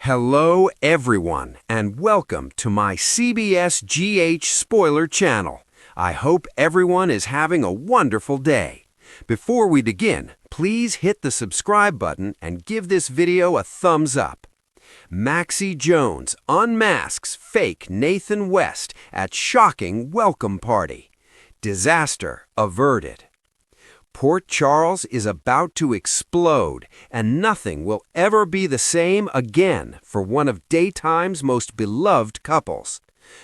Hello everyone and welcome to my CBS GH spoiler channel. I hope everyone is having a wonderful day. Before we begin, please hit the subscribe button and give this video a thumbs up. Maxie Jones unmasks fake Nathan West at shocking welcome party. Disaster averted. Port Charles is about to explode, and nothing will ever be the same again for one of daytime's most beloved couples.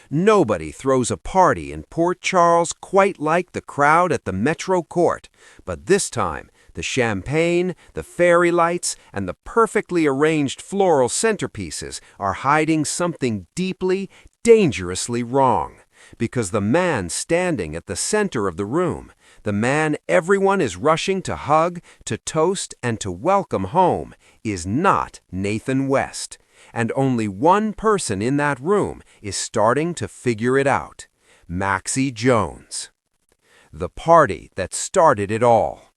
Nobody throws a party in Port Charles quite like the crowd at the Metro Court, but this time, the champagne, the fairy lights, and the perfectly arranged floral centerpieces are hiding something deeply, dangerously wrong. Because the man standing at the center of the room, the man everyone is rushing to hug, to toast, and to welcome home, is not Nathan West. And only one person in that room is starting to figure it out: Maxie Jones. The party that started it all.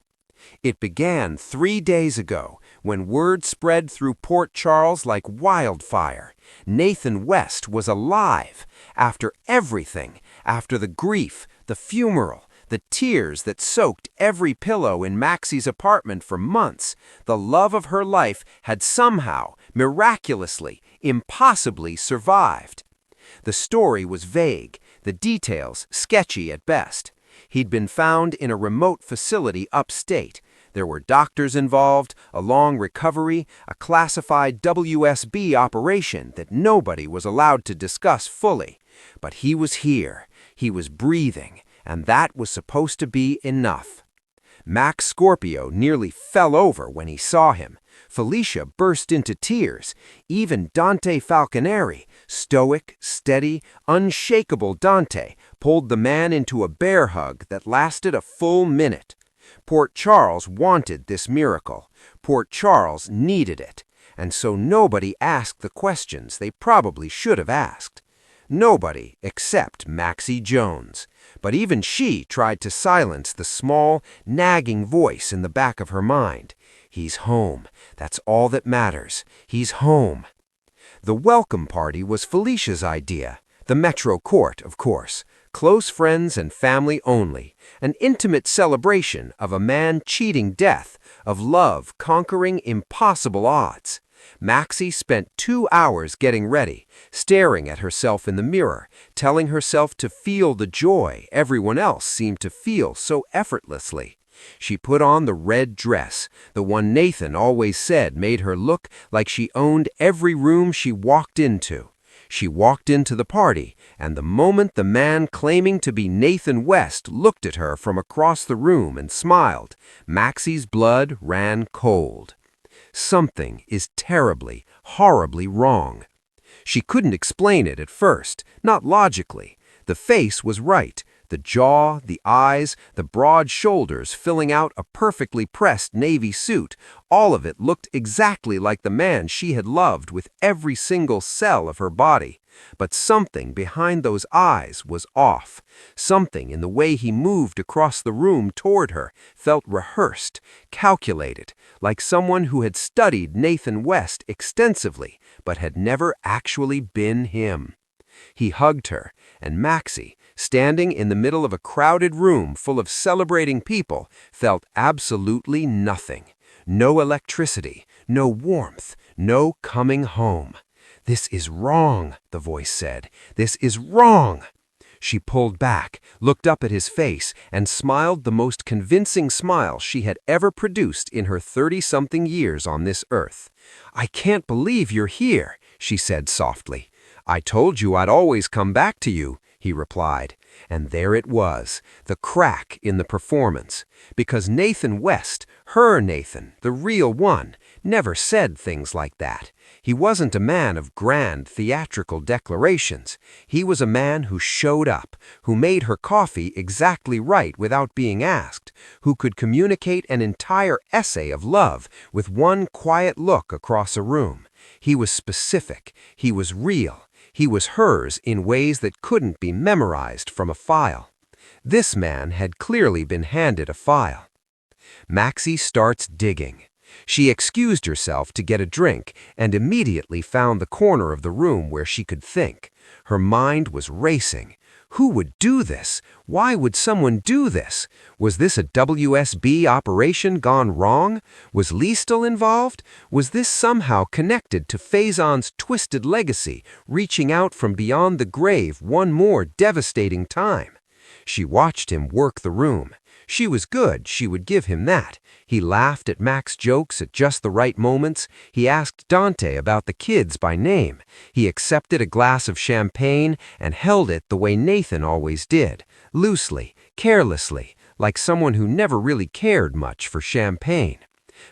It began 3 days ago when word spread through Port Charles like wildfire. Nathan West was alive. After everything, after the grief, the funeral, the tears that soaked every pillow in Maxie's apartment for months, the love of her life had somehow, miraculously, impossibly survived. The story was vague, the details sketchy at best. He'd been found in a remote facility upstate. There were doctors involved, a long recovery, a classified WSB operation that nobody was allowed to discuss fully. But he was here, he was breathing, and that was supposed to be enough. Max Scorpio nearly fell over when he saw him. Felicia burst into tears. Even Dante Falconeri, stoic, steady, unshakable Dante, pulled the man into a bear hug that lasted a full minute. Port Charles wanted this miracle. Port Charles needed it. And so nobody asked the questions they probably should have asked. Nobody except Maxie Jones. But even she tried to silence the small, nagging voice in the back of her mind. He's home. That's all that matters. He's home. The welcome party was Felicia's idea. The Metro Court, of course. Close friends and family only. An intimate celebration of a man cheating death, of love conquering impossible odds. Maxie spent 2 hours getting ready, staring at herself in the mirror, telling herself to feel the joy everyone else seemed to feel so effortlessly. She put on the red dress, the one Nathan always said made her look like she owned every room she walked into. She walked into the party, and the moment the man claiming to be Nathan West looked at her from across the room and smiled, Maxie's blood ran cold. Something is terribly, horribly wrong. She couldn't explain it at first, not logically. The face was right. The jaw, the eyes, the broad shoulders filling out a perfectly pressed navy suit, all of it looked exactly like the man she had loved with every single cell of her body. But something behind those eyes was off. Something in the way he moved across the room toward her felt rehearsed, calculated, like someone who had studied Nathan West extensively, but had never actually been him. He hugged her, and Maxie, standing in the middle of a crowded room full of celebrating people, felt absolutely nothing. No electricity, no warmth, no coming home. "This is wrong," the voice said. "This is wrong." She pulled back, looked up at his face, and smiled the most convincing smile she had ever produced in her 30-something years on this earth. "I can't believe you're here," she said softly. "I told you I'd always come back to you," he replied. And there it was, the crack in the performance. Because Nathan West, her Nathan, the real one, never said things like that. He wasn't a man of grand theatrical declarations. He was a man who showed up, who made her coffee exactly right without being asked, who could communicate an entire essay of love with one quiet look across a room. He was specific. He was real. He was hers in ways that couldn't be memorized from a file. This man had clearly been handed a file. Maxie starts digging. She excused herself to get a drink and immediately found the corner of the room where she could think. Her mind was racing. Who would do this? Why would someone do this? Was this a WSB operation gone wrong? Was Lee still involved? Was this somehow connected to Faison's twisted legacy, reaching out from beyond the grave one more devastating time? She watched him work the room. She was good, she would give him that. He laughed at Mac's jokes at just the right moments. He asked Dante about the kids by name. He accepted a glass of champagne and held it the way Nathan always did, loosely, carelessly, like someone who never really cared much for champagne.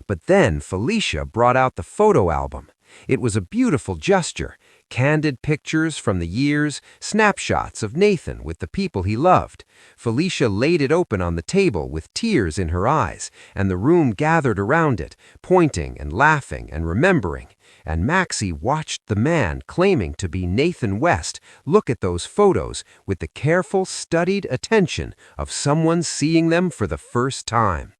But then Felicia brought out the photo album. It was a beautiful gesture. Candid pictures from the years, snapshots of Nathan with the people he loved. Felicia laid it open on the table with tears in her eyes, and the room gathered around it, pointing and laughing and remembering. And Maxie watched the man claiming to be Nathan West look at those photos with the careful, studied attention of someone seeing them for the first time.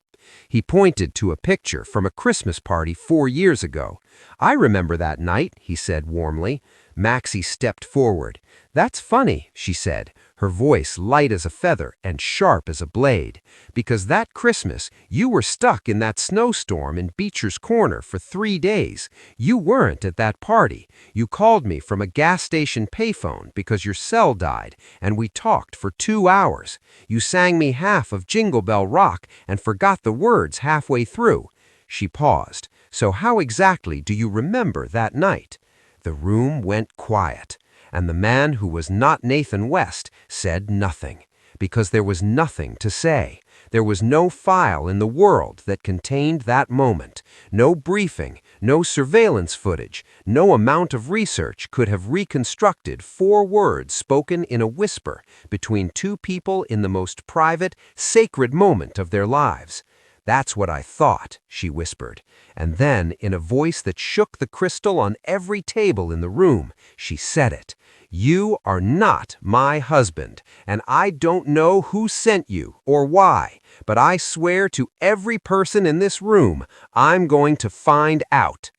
He pointed to a picture from a Christmas party 4 years ago. "I remember that night," he said warmly. Maxie stepped forward. "That's funny," she said, her voice light as a feather and sharp as a blade, "because that Christmas you were stuck in that snowstorm in Beecher's Corner for 3 days. You weren't at that party. You called me from a gas station payphone because your cell died, and we talked for 2 hours. You sang me half of Jingle Bell Rock and forgot the words halfway through." She paused. "So how exactly do you remember that night?" The room went quiet, and the man who was not Nathan West said nothing, because there was nothing to say. There was no file in the world that contained that moment. No briefing, no surveillance footage, no amount of research could have reconstructed 4 words spoken in a whisper between 2 people in the most private, sacred moment of their lives. "That's what I thought," she whispered. And then, in a voice that shook the crystal on every table in the room, she said it. "You are not my husband, and I don't know who sent you or why, but I swear to every person in this room, I'm going to find out."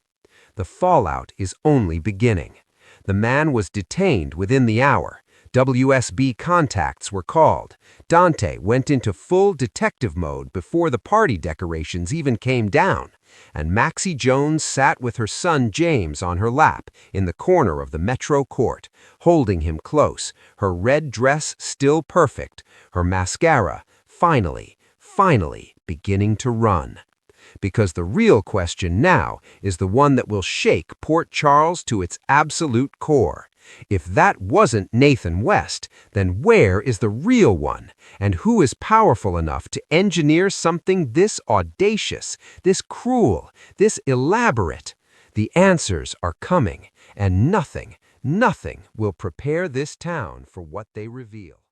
The fallout is only beginning. The man was detained within the hour. WSB contacts were called. Dante went into full detective mode before the party decorations even came down, and Maxie Jones sat with her son James on her lap in the corner of the Metro Court, holding him close, her red dress still perfect, her mascara finally beginning to run. Because the real question now is the one that will shake Port Charles to its absolute core. If that wasn't Nathan West, then where is the real one? And who is powerful enough to engineer something this audacious, this cruel, this elaborate? The answers are coming, and nothing will prepare this town for what they reveal.